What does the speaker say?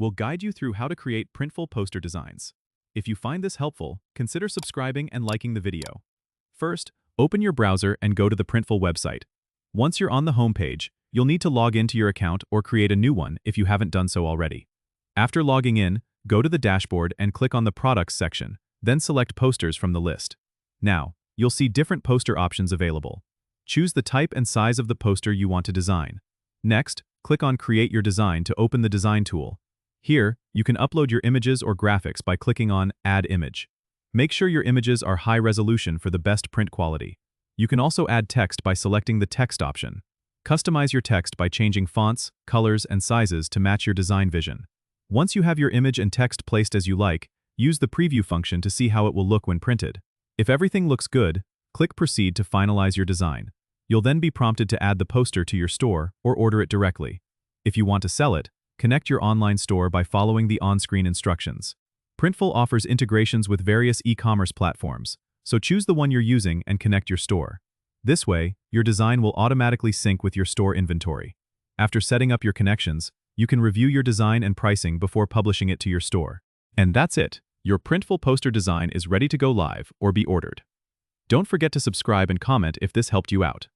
will guide you through how to create Printful poster designs. If you find this helpful, consider subscribing and liking the video. First, open your browser and go to the Printful website. Once you're on the home page, you'll need to log into your account or create a new one if you haven't done so already. After logging in, go to the dashboard and click on the Products section, then select Posters from the list. Now, you'll see different poster options available. Choose the type and size of the poster you want to design. Next, click on Create Your Design to open the Design tool. Here, you can upload your images or graphics by clicking on Add Image. Make sure your images are high resolution for the best print quality. You can also add text by selecting the Text option. Customize your text by changing fonts, colors, and sizes to match your design vision. Once you have your image and text placed as you like, use the Preview function to see how it will look when printed. If everything looks good, click Proceed to finalize your design. You'll then be prompted to add the poster to your store or order it directly. If you want to sell it, connect your online store by following the on-screen instructions. Printful offers integrations with various e-commerce platforms, so choose the one you're using and connect your store. This way, your design will automatically sync with your store inventory. After setting up your connections, you can review your design and pricing before publishing it to your store. And that's it. Your Printful poster design is ready to go live or be ordered. Don't forget to subscribe and comment if this helped you out.